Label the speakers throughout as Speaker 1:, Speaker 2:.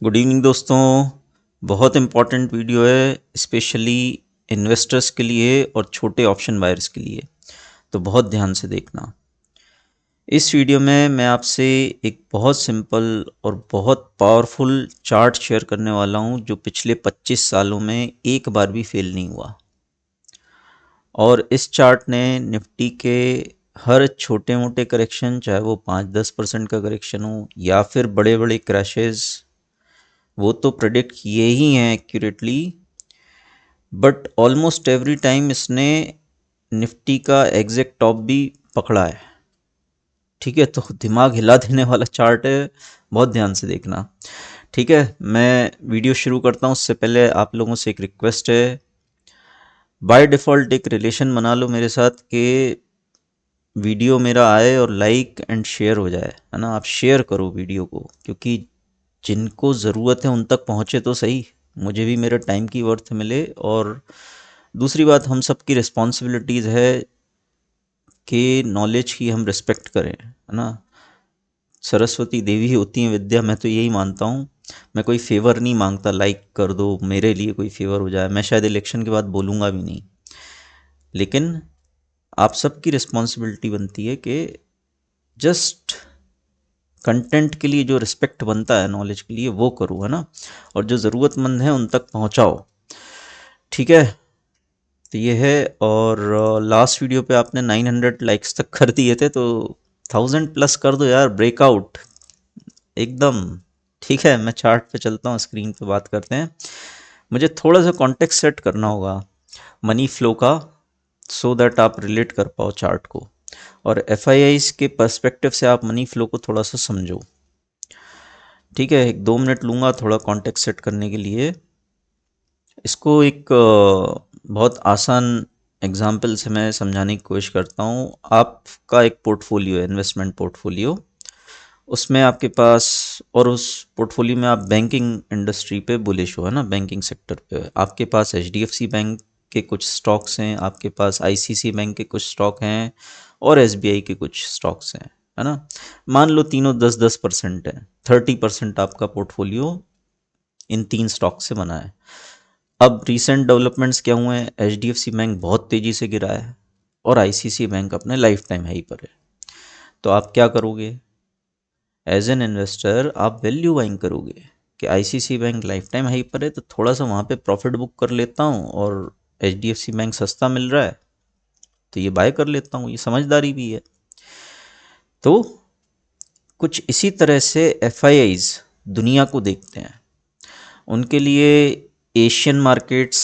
Speaker 1: Good evening दोस्तों। बहुत important video है, स्पेशली इन्वेस्टर्स के लिए और छोटे ऑप्शन बायर्स के लिए, तो बहुत ध्यान से देखना। इस वीडियो में मैं आपसे एक बहुत सिंपल और बहुत पावरफुल चार्ट शेयर करने वाला हूं जो पिछले 25 सालों में एक बार भी फेल नहीं हुआ। और इस चार्ट ने निफ्टी के हर छोटे मोटे करेक्शन, चाहे वो 5-10% का करेक्शन हो या फिर बड़े बड़े क्रैशेस, वो तो प्रेडिक्ट किए ही हैं accurately. But almost every time इसने निफ्टी का एग्जैक्ट टॉप भी पकड़ा है। ठीक है, तो दिमाग हिला देने वाला चार्ट है, बहुत ध्यान से देखना। ठीक है, मैं वीडियो शुरू करता हूँ उससे पहले आप लोगों से एक रिक्वेस्ट है। बाय डिफ़ॉल्ट एक रिलेशन बना लो मेरे साथ कि वीडियो मेरा आए और लाइक एंड शेयर हो जाए, है ना। आप शेयर करो वीडियो को, क्योंकि जिनको ज़रूरत है उन तक पहुँचे तो सही, मुझे भी मेरे टाइम की वर्थ मिले। और दूसरी बात, हम सब की रिस्पॉन्सिबिलिटीज़ है कि नॉलेज की हम रिस्पेक्ट करें, है ना। सरस्वती देवी होती हैं विद्या, मैं तो यही मानता हूँ। मैं कोई फेवर नहीं मांगता, लाइक कर दो मेरे लिए कोई फेवर हो जाए, मैं शायद इलेक्शन के बाद बोलूँगा भी नहीं। लेकिन आप सबकी रिस्पॉन्सिबिलिटी बनती है कि जस्ट कंटेंट के लिए जो रिस्पेक्ट बनता है नॉलेज के लिए वो करो, है ना। और जो ज़रूरतमंद है उन तक पहुँचाओ। ठीक है, तो ये है। और लास्ट वीडियो पे आपने 900 लाइक्स तक कर दिए थे, तो 1000+ कर दो यार, ब्रेकआउट एकदम। ठीक है, मैं चार्ट पे चलता हूँ, स्क्रीन पे बात करते हैं। मुझे थोड़ा सा कॉन्टेक्स्ट सेट करना होगा मनी फ्लो का, सो दैट आप रिलेट कर पाओ चार्ट को, और एफ के पर्सपेक्टिव से आप मनी फ्लो को थोड़ा सा समझो। ठीक है, 1-2 मिनट लूँगा थोड़ा कॉन्टेक्स्ट सेट करने के लिए। इसको एक बहुत आसान एग्जाम्पल से मैं समझाने की कोशिश करता हूँ। आपका एक पोर्टफोलियो है, इन्वेस्टमेंट पोर्टफोलियो, उसमें आपके पास, और उस पोर्टफोलियो में आप बैंकिंग इंडस्ट्री पे बुलिश हो, है ना, बैंकिंग सेक्टर पे। आपके पास HDFC बैंक के कुछ स्टॉक्स हैं, आपके पास ICICI बैंक के कुछ स्टॉक हैं, और SBI के कुछ स्टॉक्स हैं, है ना। मान लो तीनों 10-10% है, 30% आपका पोर्टफोलियो इन 3 स्टॉक से बना है। अब रीसेंट डेवलपमेंट्स क्या हुए हैं, HDFC बैंक बहुत तेज़ी से गिरा है और ICICI बैंक अपने लाइफ टाइम हाई पर है। तो आप क्या करोगे, एज एन इन्वेस्टर आप वैल्यू बाइंग करोगे कि ICICI bank life time high पर है, तो थोड़ा सा वहाँ पे प्रॉफिट बुक कर लेता हूँ, और HDFC बैंक सस्ता मिल रहा है तो ये बाय कर लेता हूँ, ये समझदारी भी है। तो कुछ इसी तरह से FIIs दुनिया को देखते हैं। उनके लिए एशियन मार्केट्स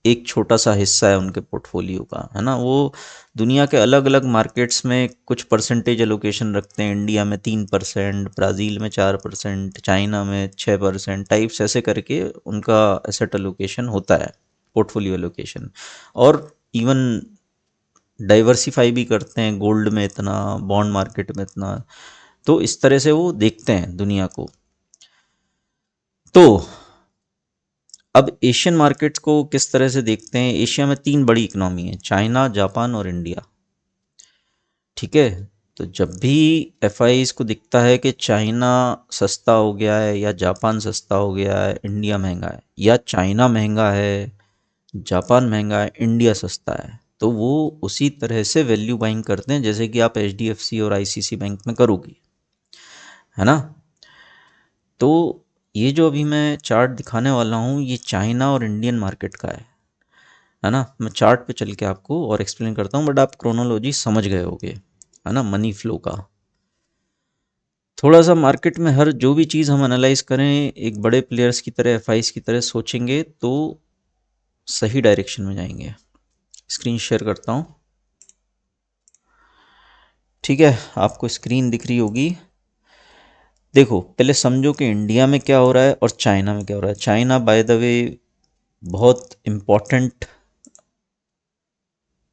Speaker 1: एक छोटा सा हिस्सा है उनके पोर्टफोलियो का, है ना। वो दुनिया के अलग अलग मार्केट्स में कुछ परसेंटेज एलोकेशन रखते हैं। इंडिया में 3%, ब्राज़ील में 4%, चाइना में 6% टाइप्स, ऐसे करके उनका एसेट एलोकेशन होता है, पोर्टफोलियो एलोकेशन। और इवन डाइवर्सिफाई भी करते हैं, गोल्ड में इतना, बॉन्ड मार्केट में इतना। तो इस तरह से वो देखते हैं दुनिया को। तो अब एशियन मार्केट्स को किस तरह से देखते हैं। एशिया में 3 बड़ी इकनॉमी है, चाइना, जापान और इंडिया। ठीक है, तो जब भी FIs को दिखता है कि चाइना सस्ता हो गया है या जापान सस्ता हो गया है, इंडिया महंगा है, या चाइना महंगा है, जापान महंगा है, इंडिया सस्ता है, तो वो उसी तरह से वैल्यू बाइंग करते हैं जैसे कि आप HDFC और ICICI बैंक में करोगे, है ना। तो ये जो अभी मैं चार्ट दिखाने वाला हूँ, ये चाइना और इंडियन मार्केट का है ना। मैं चार्ट पे चल के आपको और एक्सप्लेन करता हूँ, बट आप क्रोनोलॉजी समझ गए होगे, है ना, मनी फ्लो का। थोड़ा सा मार्केट में हर जो भी चीज़ हम एनालाइज करें, एक बड़े प्लेयर्स की तरह, FIs की तरह सोचेंगे तो सही डायरेक्शन में जाएंगे। स्क्रीन शेयर करता हूँ। ठीक है, आपको स्क्रीन दिख रही होगी। देखो, पहले समझो कि इंडिया में क्या हो रहा है और चाइना में क्या हो रहा है। चाइना बाय द वे बहुत इम्पोर्टेंट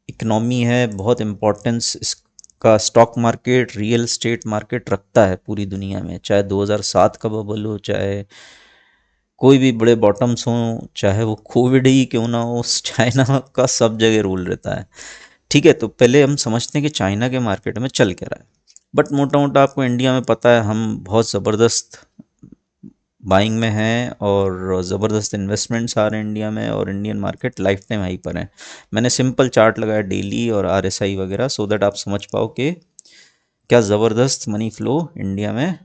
Speaker 1: इकनॉमी है, बहुत इम्पोर्टेंस इसका stock market, real estate market रखता है पूरी दुनिया में। चाहे 2007 का बबल हो, चाहे कोई भी बड़े बॉटम्स हों, चाहे वो कोविड ही क्यों ना हो, चाइना का सब जगह रोल रहता है। ठीक है, तो पहले हम समझते हैं कि चाइना के मार्केट में चल क्या रहा है। बट मोटा मोटा आपको इंडिया में पता है, हम बहुत ज़बरदस्त बाइंग में हैं और ज़बरदस्त इन्वेस्टमेंट्स आ रहे हैं इंडिया में, और Indian market life time high पर है। मैंने सिंपल चार्ट लगाया डेली और आरएसआई वगैरह, सो दैट आप समझ पाओ कि क्या ज़बरदस्त मनी फ्लो इंडिया में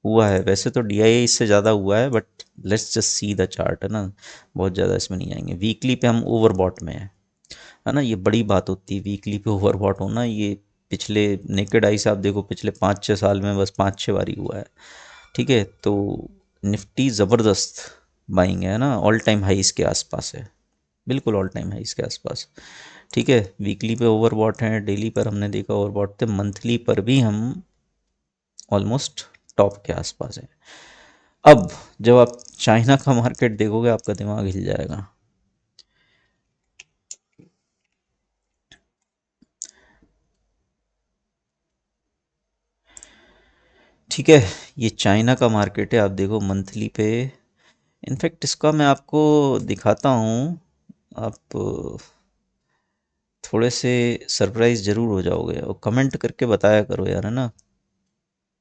Speaker 1: हुआ है। वैसे तो डीआईए इससे ज़्यादा हुआ है, but let's just see the chart, है ना, बहुत ज़्यादा इसमें नहीं जाएंगे। वीकली पे हम ओवरबॉट में है ना, ये बड़ी बात होती है वीकली पे ओवरबॉट होना। ये पिछले नेकेड आई से आप देखो, पिछले 5-6 साल में बस 5-6 बारी हुआ है। ठीक है, तो निफ्टी ज़बरदस्त बाइंग है ना, ऑल टाइम हाइस के आसपास है, बिल्कुल ऑल टाइम हाइस के आसपास। ठीक है, वीकली पे ओवरबॉट हैं, डेली पर हमने देखा ओवरबॉट थे, मंथली पर भी हम ऑलमोस्ट टॉप के आसपास हैं। अब जब आप चाइना का मार्केट देखोगे आपका दिमाग हिल जाएगा। ठीक है, ये चाइना का मार्केट है, आप देखो मंथली पे। इनफैक्ट इसका मैं आपको दिखाता हूँ, आप थोड़े से सरप्राइज ज़रूर हो जाओगे, और कमेंट करके बताया करो यार, है ना,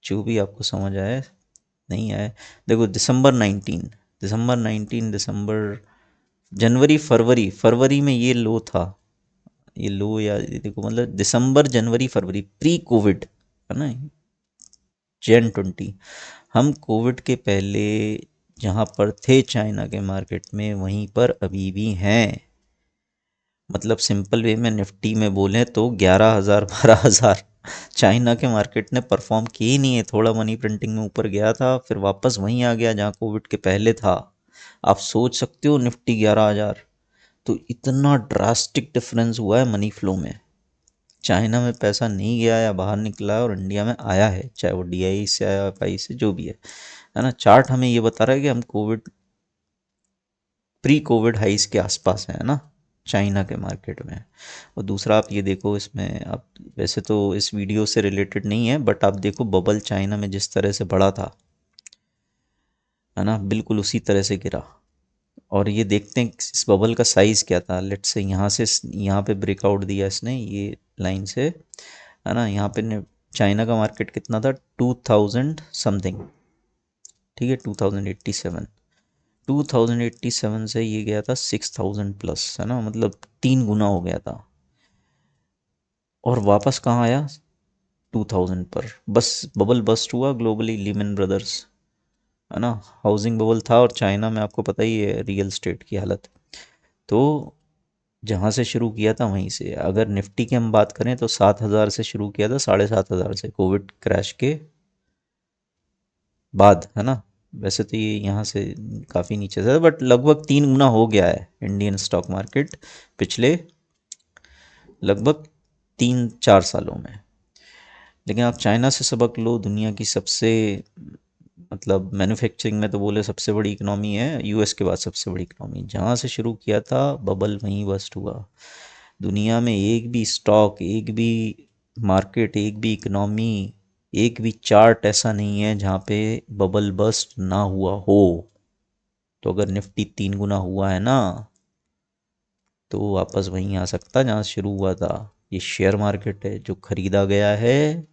Speaker 1: जो भी आपको समझ आए नहीं आए। देखो दिसंबर 19 जनवरी फरवरी, फरवरी में ये लो था, ये लो, या ये देखो मतलब दिसंबर जनवरी फरवरी प्री कोविड, है ना, Jan 20। हम कोविड के पहले जहाँ पर थे चाइना के मार्केट में, वहीं पर अभी भी हैं। मतलब सिंपल वे में निफ्टी में बोलें तो 11,000 12,000 चाइना के मार्केट ने परफॉर्म किए ही नहीं है। थोड़ा मनी प्रिंटिंग में ऊपर गया था, फिर वापस वहीं आ गया जहाँ कोविड के पहले था। आप सोच सकते हो निफ्टी 11,000, तो इतना ड्रास्टिक डिफरेंस हुआ है मनी फ्लो में। चाइना में पैसा नहीं गया या बाहर निकला है, और इंडिया में आया है, चाहे वो डीआई से आया, एफआई से, जो भी है ना। चार्ट हमें ये बता रहा है कि हम कोविड प्री कोविड हाइस के आसपास है ना, चाइना के मार्केट में। और दूसरा आप ये देखो, इसमें आप, वैसे तो इस वीडियो से रिलेटेड नहीं है, बट आप देखो बबल चाइना में जिस तरह से बढ़ा था, है ना, बिल्कुल उसी तरह से गिरा। और ये देखते हैं इस बबल का साइज़ क्या था। लेट से यहाँ से यहाँ पे ब्रेकआउट दिया इसने, ये लाइन से, है ना, यहाँ पे चाइना का मार्केट कितना था, 2000 समथिंग। ठीक है, 2087, 2087 से ये गया था 6000 प्लस, है ना, मतलब 3 गुना हो गया था। और वापस कहाँ आया, 2000 पर। बस बबल बस्ट हुआ ग्लोबली, लीमन ब्रदर्स, है ना, हाउसिंग बबल था। और चाइना में आपको पता ही है रियल स्टेट की हालत। तो जहाँ से शुरू किया था वहीं से, अगर निफ्टी की हम बात करें तो 7,000 से शुरू किया था, 7,500 से कोविड क्रैश के बाद, है ना। वैसे तो ये यहाँ से काफ़ी नीचे था, बट लगभग 3 गुना हो गया है इंडियन स्टॉक मार्केट पिछले लगभग 3-4 सालों में। लेकिन आप चाइना से सबक लो, दुनिया की सबसे, मतलब मैन्युफैक्चरिंग में तो बोले सबसे बड़ी इकनॉमी है, यूएस के बाद सबसे बड़ी इकनॉमी। जहाँ से शुरू किया था बबल वहीं बस्ट हुआ। दुनिया में एक भी स्टॉक, एक भी मार्केट, एक भी इकनॉमी, एक भी चार्ट ऐसा नहीं है जहाँ पे बबल बस्ट ना हुआ हो। तो अगर निफ्टी 3 गुना हुआ है ना, तो वापस वहीं आ सकता है जहाँ से शुरू हुआ था। ये शेयर मार्केट है, जो खरीदा गया है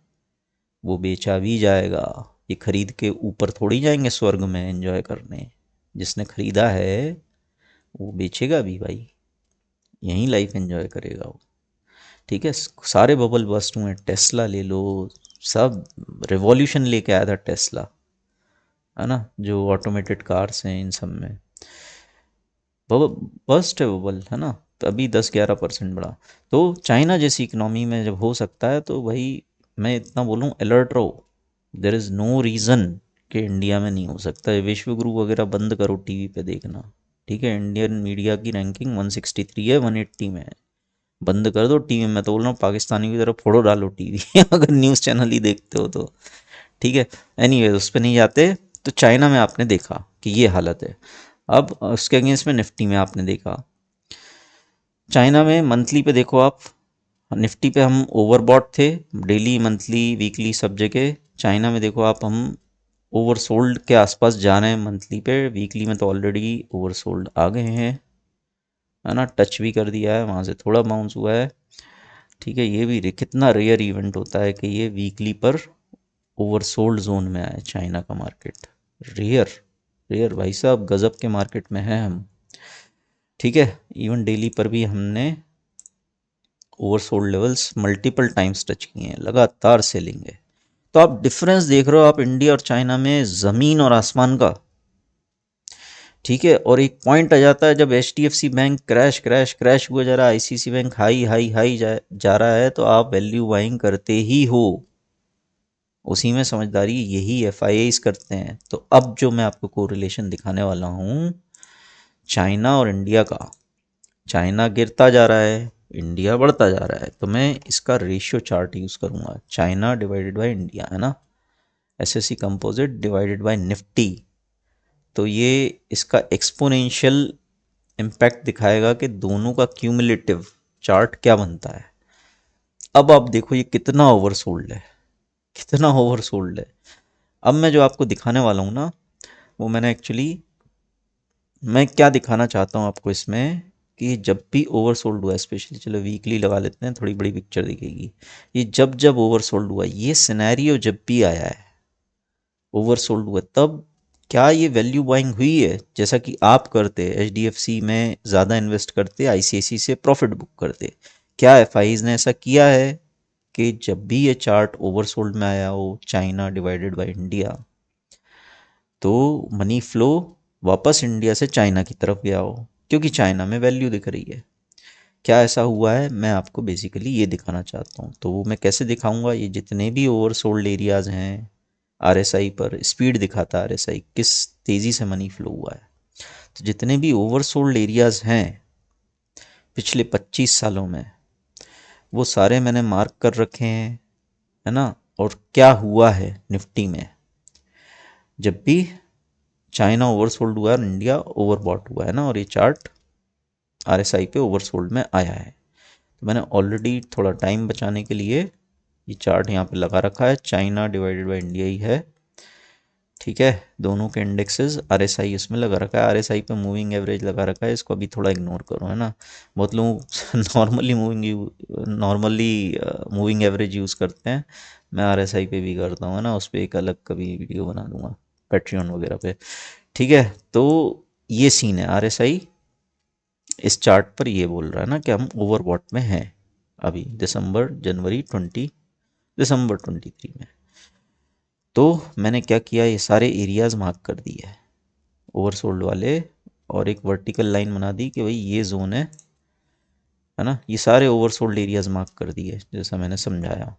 Speaker 1: वो बेचा भी जाएगा। ये खरीद के ऊपर थोड़ी जाएंगे स्वर्ग में एंजॉय करने। जिसने खरीदा है वो बेचेगा भी भाई, यहीं लाइफ एंजॉय करेगा वो। ठीक है, सारे बबल बस्ट हुए। टेस्ला ले लो, सब रिवॉल्यूशन लेके आया था टेस्ला, है ना, जो ऑटोमेटेड कार्स हैं इन सब में बबल बस्ट है, बबल, है ना। तो अभी 10-11% बढ़ा। तो चाइना जैसी इकनॉमी में जब हो सकता है, तो भाई मैं इतना बोलूँ, अलर्ट रहो। देर इज़ नो रीज़न कि इंडिया में नहीं हो सकता है। विश्व गुरु वगैरह बंद करो टीवी पे देखना। ठीक है, इंडियन मीडिया की रैंकिंग 163 है, 180 में है। बंद कर दो टीवी, मैं तो बोल रहा हूँ पाकिस्तानी की तरफ फोड़ो डालो टीवी अगर न्यूज़ चैनल ही देखते हो तो। ठीक है, एनीवेज उस पर नहीं जाते। तो चाइना में आपने देखा कि ये हालत है। अब उसके अगेंस्ट में निफ्टी में आपने देखा, चाइना में मंथली पे देखो आप, निफ्टी पे हम ओवरबॉट थे, डेली मंथली वीकली सब जगह। चाइना में देखो आप, हम ओवरसोल्ड के आसपास जा रहे हैं मंथली पे, वीकली में तो ऑलरेडी ओवरसोल्ड आ गए हैं, है ना, टच भी कर दिया है, वहाँ से थोड़ा बाउंस हुआ है। ठीक है, ये भी कितना रेयर इवेंट होता है कि ये वीकली पर ओवरसोल्ड जोन में आए चाइना का मार्केट, रेयर। रेयर भाई साहब, गजब के मार्केट में हैं हम। ठीक है, इवन डेली पर भी हमने oversold levels multiple times touch किए हैं, लगातार सेलिंग है। तो आप डिफरेंस देख रहे हो आप इंडिया और चाइना में, ज़मीन और आसमान का। ठीक है, और एक पॉइंट आ जाता है जब HDFC bank crash crash crash हुआ जा रहा है, ICICI bank high high high जा रहा है, तो आप वैल्यू बाइंग करते ही हो। उसी में समझदारी, यही FIAs करते हैं। तो अब जो मैं आपको कोरिलेशन दिखाने वाला हूँ चाइना और इंडिया का, चाइना गिरता जा रहा है, इंडिया बढ़ता जा रहा है, तो मैं इसका रेशियो चार्ट यूज़ करूँगा, चाइना डिवाइडेड बाय इंडिया, है ना, SSE composite divided by Nifty. तो ये इसका एक्सपोनेंशियल इम्पैक्ट दिखाएगा कि दोनों का क्यूमुलेटिव चार्ट क्या बनता है। अब आप देखो ये कितना ओवरसोल्ड है, कितना ओवरसोल्ड है। अब मैं जो आपको दिखाने वाला हूँ ना, वो मैंने एक्चुअली, मैं क्या दिखाना चाहता हूँ आपको इसमें, कि जब भी ओवरसोल्ड हुआ, स्पेशली चलो वीकली लगा लेते हैं, थोड़ी बड़ी पिक्चर दिखेगी। ये जब जब ओवरसोल्ड हुआ, ये सिनेरियो जब भी आया है ओवरसोल्ड हुआ, तब क्या ये वैल्यू बाइंग हुई है, जैसा कि आप करते HDFC में ज़्यादा इन्वेस्ट करते, ICICI से प्रॉफिट बुक करते, क्या FIs ने ऐसा किया है कि जब भी ये चार्ट ओवरसोल्ड में आया हो चाइना डिवाइडेड बाय इंडिया, तो मनी फ्लो वापस इंडिया से चाइना की तरफ गया हो, क्योंकि चाइना में वैल्यू दिख रही है। क्या ऐसा हुआ है, मैं आपको बेसिकली ये दिखाना चाहता हूँ। तो वो मैं कैसे दिखाऊंगा, ये जितने भी ओवरसोल्ड एरियाज़ हैं, RSI पर स्पीड दिखाता है, RSI किस तेज़ी से मनी फ्लो हुआ है। तो जितने भी ओवरसोल्ड एरियाज़ हैं पिछले 25 सालों में, वो सारे मैंने मार्क कर रखे हैं, है ना। और क्या हुआ है निफ्टी में, जब भी चाइना ओवरसोल्ड हुआ और इंडिया ओवरबॉट हुआ है ना, और ये चार्ट RSI पे ओवरसोल्ड में आया है। तो मैंने ऑलरेडी थोड़ा टाइम बचाने के लिए ये चार्ट यहाँ पे लगा रखा है, चाइना डिवाइडेड बाय इंडिया ही है। ठीक है, दोनों के इंडेक्सेस RSI इसमें लगा रखा है, RSI पे मूविंग एवरेज लगा रखा है, इसको अभी थोड़ा इग्नोर करो, है ना। बहुत लोग नॉर्मली मूविंग एवरेज यूज़ करते हैं, मैं RSI पे भी करता हूँ, है ना। उस पर एक अलग कभी वीडियो बना दूंगा पैट्रियन वगैरह पे। ठीक है, तो ये सीन है, RSI इस चार्ट पर ये बोल रहा है ना कि हम ओवरबॉट में हैं अभी, दिसंबर 23 में। तो मैंने क्या किया, ये सारे एरियाज़ मार्क कर दिए ओवरसोल्ड वाले, और एक वर्टिकल लाइन बना दी कि भाई ये जोन है ना। ये सारे ओवरसोल्ड एरियाज़ मार्क कर दिए जैसा मैंने समझाया,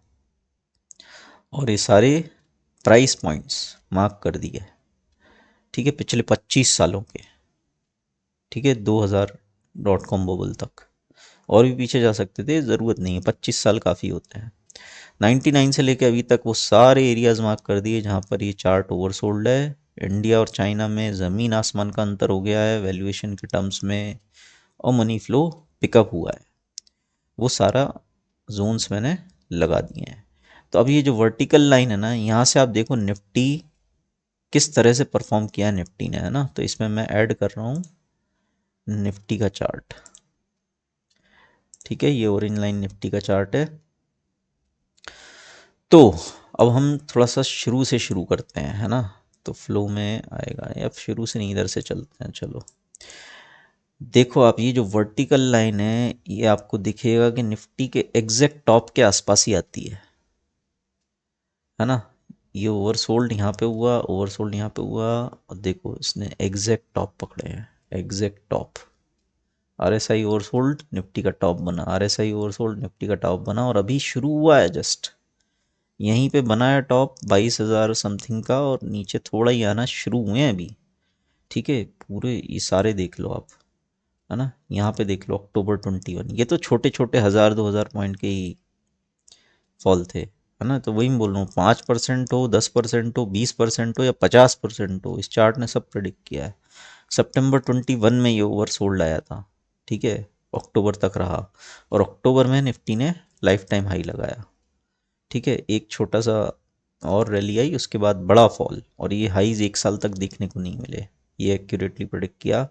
Speaker 1: और ये सारे प्राइस पॉइंट्स मार्क कर दिए। ठीक है, पिछले 25 सालों के। ठीक है, 2000.com बबल तक, और भी पीछे जा सकते थे, ज़रूरत नहीं है, 25 साल काफ़ी होते हैं। 99 से लेकर अभी तक वो सारे एरियाज़ मार्क कर दिए जहाँ पर ये चार्ट ओवरसोल्ड है। इंडिया और चाइना में ज़मीन आसमान का अंतर हो गया है वैल्यूएशन के टर्म्स में, और मनी फ्लो पिकअप हुआ है, वो सारा जोन्स मैंने लगा दिए हैं। तो अब ये जो वर्टिकल लाइन है ना, यहाँ से आप देखो निफ्टी किस तरह से परफॉर्म किया है निफ्टी ने, है ना। तो इसमें मैं ऐड कर रहा हूँ निफ्टी का चार्ट। ठीक है, ये ऑरेंज लाइन निफ्टी का चार्ट है। तो अब हम थोड़ा सा शुरू से शुरू करते हैं, है ना। तो फ्लो में आएगा, या शुरू से नहीं, इधर से चलते हैं, चलो। देखो आप, ये जो वर्टिकल लाइन है ये आपको दिखेगा कि निफ्टी के एग्जैक्ट टॉप के आसपास ही आती है ना। ये ओवरसोल्ड यहाँ पे हुआ, ओवरसोल्ड यहाँ पे हुआ, और देखो इसने एग्जैक्ट टॉप पकड़े हैं, exact top. RSI oversold, Nifty का टॉप बना, RSI ओवरसोल्ड, निफ्टी का टॉप बना, और अभी शुरू हुआ है जस्ट, यहीं पे बना है टॉप 22,000 समथिंग का, और नीचे थोड़ा ही आना शुरू हुए हैं अभी। ठीक है, पूरे ये सारे देख लो आप, है ना। यहाँ पे देख लो October 21, ये तो छोटे छोटे 1000-2000 पॉइंट के ही फॉल थे, है ना। तो वही मैं बोल रहा हूँ, 5% हो, 10% हो, 20% हो, या 50% हो, इस चार्ट ने सब प्रेडिक्ट किया है। September 21 में ये ओवर सोल्ड आया था। ठीक है, अक्टूबर तक रहा, और अक्टूबर में निफ्टी ने लाइफ टाइम हाई लगाया। ठीक है, एक छोटा सा और रैली आई, उसके बाद बड़ा फॉल, और ये हाईज 1 साल तक देखने को नहीं मिले, ये एक्यूरेटली प्रेडिक्ट किया।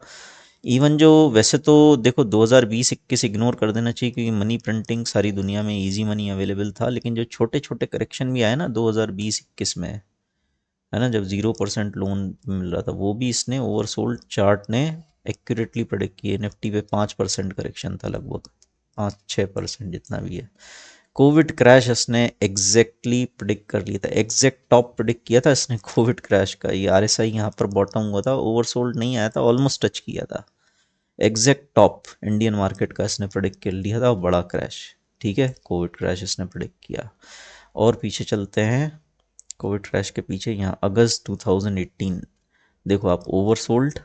Speaker 1: इवन जो, वैसे तो देखो 2020-21 इग्नोर कर देना चाहिए, क्योंकि मनी प्रिंटिंग सारी दुनिया में इजी मनी अवेलेबल था, लेकिन जो छोटे छोटे करेक्शन भी आए ना 2020-21 में, है ना, जब 0% लोन मिल रहा था, वो भी इसने ओवरसोल्ड चार्ट ने एक्यूरेटली प्रेडिक्ट किए। निफ्टी पे 5% करेक्शन था लगभग, 5-6% जितना भी है। कोविड क्रैश इसने एग्जैक्टली प्रिडिक्ट कर लिया था, एग्जैक्ट टॉप प्रिडिक्ट किया था इसने कोविड क्रैश का। ये आरएसआई यहाँ पर बॉटम हुआ था, ओवरसोल्ड नहीं आया था, ऑलमोस्ट टच किया था। एग्जैक्ट टॉप इंडियन मार्केट का इसने प्रिडिक्ट कर लिया था, बड़ा क्रैश। ठीक है, कोविड क्रैश इसने प्रिडिक्ट किया। और पीछे चलते हैं, कोविड क्रैश के पीछे यहाँ अगस्त 2018 देखो आप, ओवरसोल्ड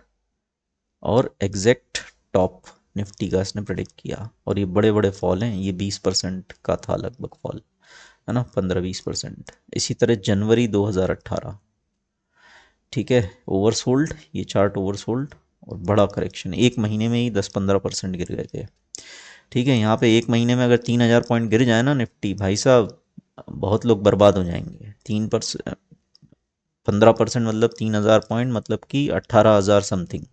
Speaker 1: और एग्जैक्ट टॉप निफ्टी का इसने प्रेडिक्ट किया। और ये बड़े बड़े फॉल हैं, ये 20% का था लगभग फॉल, है ना, 15-20%। इसी तरह जनवरी 2018, ठीक है, ओवरसोल्ड, ये चार्ट ओवरसोल्ड और बड़ा करेक्शन, एक महीने में ही 10-15% गिर गए थे। ठीक है, यहाँ पे एक महीने में अगर 3000 पॉइंट गिर जाए ना निफ्टी, भाई साहब बहुत लोग बर्बाद हो जाएंगे। 15% मतलब 3000 पॉइंट, मतलब कि 18,000 समथिंग,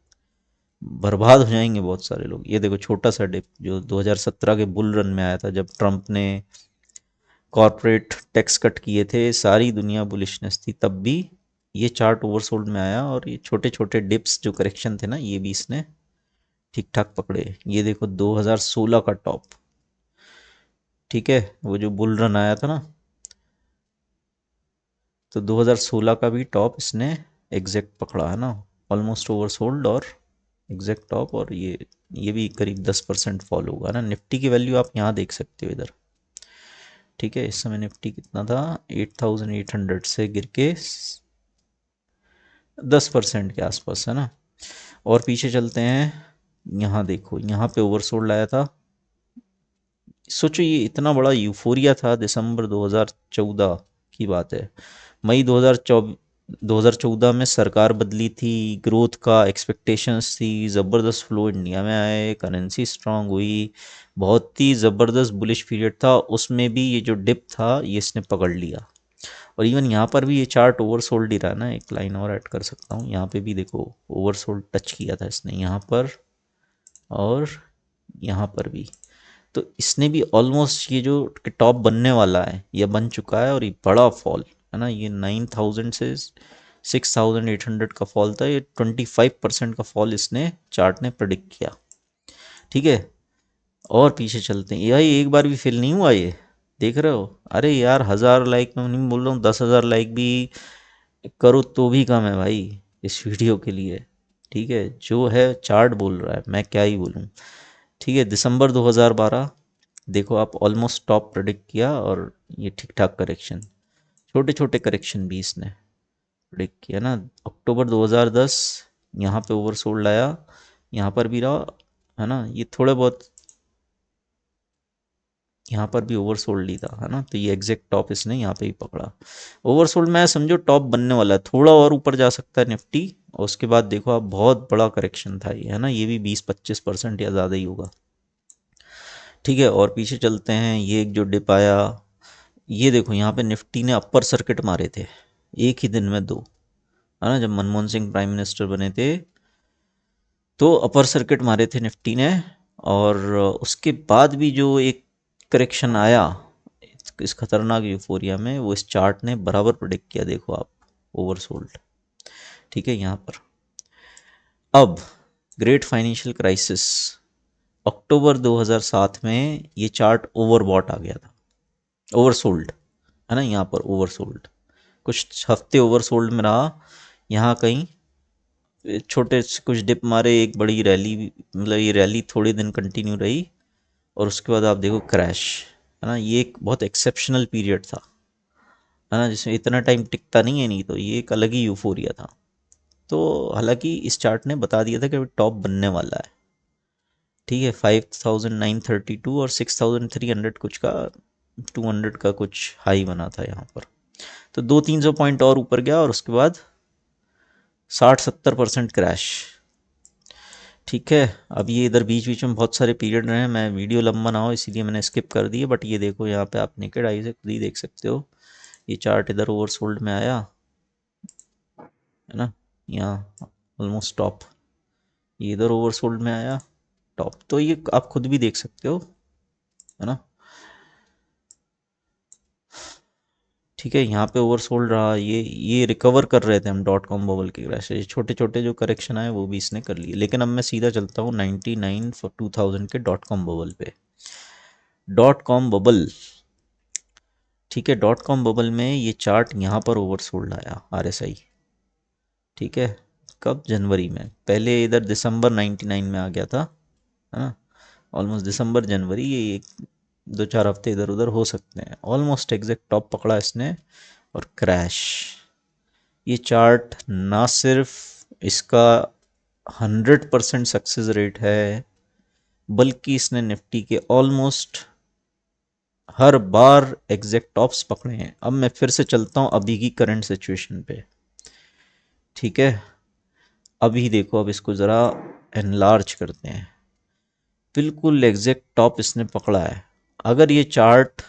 Speaker 1: बर्बाद हो जाएंगे बहुत सारे लोग। ये देखो छोटा सा डिप जो 2017 के बुल रन में आया था, जब ट्रंप ने कॉरपोरेट टैक्स कट किए थे, सारी दुनिया बुलिशनेस थी, तब भी ये चार्ट ओवरसोल्ड में आया। और ये छोटे छोटे डिप्स जो करेक्शन थे ना, ये भी इसने ठीक ठाक पकड़े। ये देखो 2016 का टॉप, ठीक है, वो जो बुल रन आया था ना, तो 2016 का भी टॉप इसने एग्जैक्ट पकड़ा, है ना, ऑलमोस्ट ओवरसोल्ड और एग्जैक्ट टॉप। और ये भी करीब 10% फॉल होगा ना। निफ्टी की वैल्यू आप यहाँ देख सकते हो इधर, ठीक है, इस समय निफ्टी कितना था, 8,800 से गिर के 10% के आसपास, है ना। और पीछे चलते हैं, यहाँ देखो, यहाँ पे ओवरसोल्ड आया था। सोचो ये इतना बड़ा यूफोरिया था, दिसंबर 2014 की बात है। मई 2014 में सरकार बदली थी, ग्रोथ का एक्सपेक्टेशंस थी, ज़बरदस्त फ्लो इंडिया में आए, करेंसी स्ट्रांग हुई, बहुत ही ज़बरदस्त बुलिश पीरियड था। उसमें भी ये जो डिप था ये इसने पकड़ लिया। और इवन यहाँ पर भी ये चार्ट ओवरसोल्ड ही रहा ना। एक लाइन और ऐड कर सकता हूँ, यहाँ पे भी देखो ओवरसोल्ड टच किया था इसने, यहाँ पर और यहाँ पर भी। तो इसने भी ऑलमोस्ट ये जो टॉप बनने वाला है, ये बन चुका है। और ये बड़ा फॉल है ना, ये 9,000 से 6,800 का फॉल था, ये 25% का फॉल इसने चार्ट ने प्रेडिक्ट किया। ठीक है, और पीछे चलते हैं, यही एक बार भी फेल नहीं हुआ ये, देख रहे हो। अरे यार 1000 लाइक में नहीं बोल रहा हूँ, 10,000 लाइक भी करो तो भी कम है भाई इस वीडियो के लिए। ठीक है, जो है चार्ट बोल रहा है, मैं क्या ही बोलूँ। ठीक है, दिसंबर 2012 देखो आप, ऑलमोस्ट टॉप प्रेडिक्ट किया और ये ठीक ठाक करेक्शन, छोटे छोटे करेक्शन भी इसने प्रेडिक्ट किया ना। अक्टूबर 2010 यहाँ पे ओवरसोल्ड आया, यहाँ पर भी रहा, है ना, ये थोड़े बहुत यहाँ पर भी ओवरसोल्ड ही था, है ना। तो ये एग्जैक्ट टॉप इसने यहाँ पे ही पकड़ा। ओवरसोल्ड मैं समझो टॉप बनने वाला है, थोड़ा और ऊपर जा सकता है निफ्टी। और उसके बाद देखो आप, बहुत बड़ा करेक्शन था ये, है ना, ये भी 20-25% या ज़्यादा ही होगा। ठीक है, और पीछे चलते हैं, ये एक जो डिप आया, ये देखो यहाँ पे निफ्टी ने अपर सर्किट मारे थे एक ही दिन में, दो, है ना, जब मनमोहन सिंह प्राइम मिनिस्टर बने थे तो अपर सर्किट मारे थे निफ्टी ने। और उसके बाद भी जो एक करेक्शन आया इस खतरनाक यूफोरिया में, वो इस चार्ट ने बराबर प्रेडिक्ट किया, देखो आप, ओवरसोल्ड। ठीक है, यहाँ पर अब ग्रेट फाइनेंशियल क्राइसिस अक्टूबर 2007 में, ये चार्ट ओवरबॉट आ गया था, ओवरसोल्ड, है ना, यहाँ पर ओवरसोल्ड, कुछ हफ्ते ओवरसोल्ड में रहा। यहाँ कहीं छोटे से कुछ डिप मारे, एक बड़ी रैली, मतलब ये रैली थोड़े दिन कंटिन्यू रही, और उसके बाद आप देखो क्रैश, है ना। ये एक बहुत एक्सेप्शनल पीरियड था, है ना, जिसमें इतना टाइम टिकता नहीं है, नहीं तो ये एक अलग ही यूफोरिया था। तो हालांकि इस चार्ट ने बता दिया था कि टॉप बनने वाला है। ठीक है, 5,932 और 6,300 कुछ का, 200 का कुछ हाई बना था यहाँ पर। तो 200-300 पॉइंट और ऊपर गया, और उसके बाद 60-70% क्रैश। ठीक है, अब ये इधर बीच बीच में बहुत सारे पीरियड रहे हैं, मैं वीडियो लंबा ना हो इसीलिए मैंने स्किप कर दिए। बट ये देखो यहाँ पे आप नेकेड आई से खुद ही देख सकते हो, ये चार्ट इधर ओवरसोल्ड में आया, है ना, यहाँ ऑलमोस्ट टॉप, ये इधर ओवरसोल्ड में आया टॉप, तो ये आप खुद भी देख सकते हो, है ना। ठीक है, यहाँ पे ओवरसोल्ड रहा, ये रिकवर कर रहे थे हम डॉट कॉम बबल के क्रैश से, छोटे छोटे जो करेक्शन आए वो भी इसने कर लिए। लेकिन अब मैं सीधा चलता हूँ 99 फॉर 2000 के डॉट कॉम बबल पे। डॉट कॉम बबल, ठीक है, डॉट कॉम बबल में ये चार्ट यहाँ पर ओवरसोल्ड आया RSI। ठीक है, कब? जनवरी में। पहले इधर दिसंबर 99 में आ गया था, है ना, ऑलमोस्ट दिसंबर जनवरी, ये एक दो चार हफ्ते इधर उधर हो सकते हैं। ऑलमोस्ट एग्जैक्ट टॉप पकड़ा इसने और क्रैश। ये चार्ट ना सिर्फ इसका 100% सक्सेस रेट है, बल्कि इसने निफ्टी के ऑलमोस्ट हर बार एग्जैक्ट टॉप्स पकड़े हैं। अब मैं फिर से चलता हूँ अभी की करंट सिचुएशन पे। ठीक है, अभी देखो, अब इसको ज़रा एनलार्ज करते हैं। बिल्कुल एग्जैक्ट टॉप इसने पकड़ा है। अगर ये चार्ट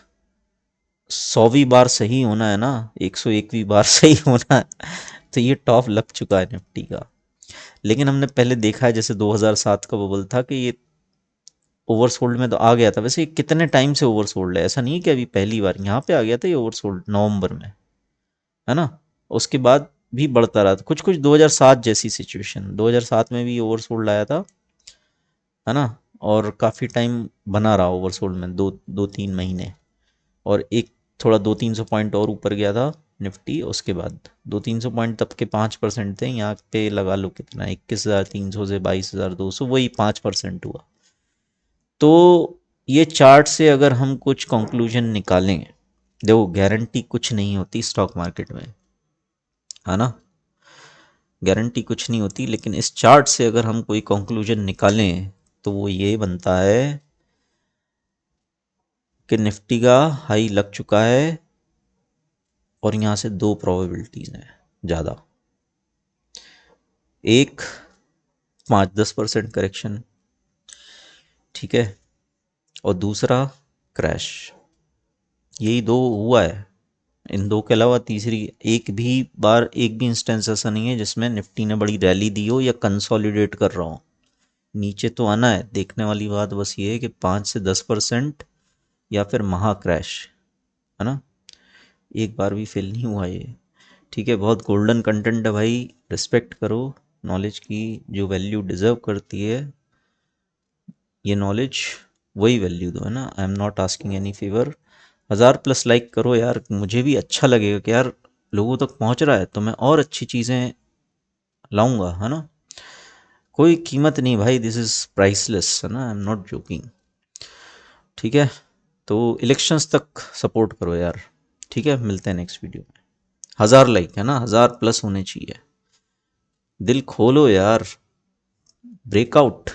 Speaker 1: 100वीं बार सही होना है ना, 101वीं बार सही होना है, तो ये टॉप लग चुका है निफ्टी का। लेकिन हमने पहले देखा है, जैसे 2007 का बबल था, कि ये ओवरसोल्ड में तो आ गया था। वैसे ये कितने टाइम से ओवरसोल्ड है? ऐसा नहीं है कि अभी पहली बार यहाँ पे आ गया था ये ओवरसोल्ड नवंबर में, है ना। उसके बाद भी बढ़ता रहा था, कुछ कुछ 2007 जैसी सिचुएशन, 2007 में भी ओवरसोल्ड आया था, है ना, और काफ़ी टाइम बना रहा ओवरसोल्ड में, दो तीन महीने, और एक थोड़ा 200-300 पॉइंट और ऊपर गया था निफ्टी। उसके बाद 200-300 पॉइंट तब के 5% थे, यहाँ पे लगा लो कितना, 21,300 से 22,200, वही 5% हुआ। तो ये चार्ट से अगर हम कुछ कंक्लूजन निकालें, देखो गारंटी कुछ नहीं होती स्टॉक मार्केट में, है ना, गारंटी कुछ नहीं होती, लेकिन इस चार्ट से अगर हम कोई कंक्लूजन निकालें तो वो ये बनता है कि निफ्टी का हाई लग चुका है, और यहाँ से दो प्रोबेबिलिटीज़ हैं ज़्यादा। एक, 5-10% करेक्शन, ठीक है, और दूसरा क्रैश। यही दो हुआ है। इन दो के अलावा तीसरी एक भी इंस्टेंस ऐसा नहीं है जिसमें निफ्टी ने बड़ी रैली दी हो या कंसोलिडेट कर रहा हो। नीचे तो आना है, देखने वाली बात बस ये है कि 5 से 10% या फिर महा क्रैश, है ना। एक बार भी फेल नहीं हुआ ये। ठीक है, बहुत गोल्डन कंटेंट है भाई, रिस्पेक्ट करो नॉलेज की, जो वैल्यू डिज़र्व करती है ये नॉलेज, वही वैल्यू दो, है ना। I am not asking any favour. 1000+ like करो यार, मुझे भी अच्छा लगेगा कि यार लोगों तक पहुंच रहा है, तो मैं और अच्छी चीज़ें लाऊंगा, है ना। कोई कीमत नहीं भाई, दिस इज़ प्राइसलेस, है ना, आई एम नॉट जोकिंग। ठीक है, तो इलेक्शंस तक सपोर्ट करो यार। ठीक है, मिलते हैं नेक्स्ट वीडियो में। 1000 लाइक, है ना, 1000+ होने चाहिए। दिल खोलो यार, ब्रेकआउट।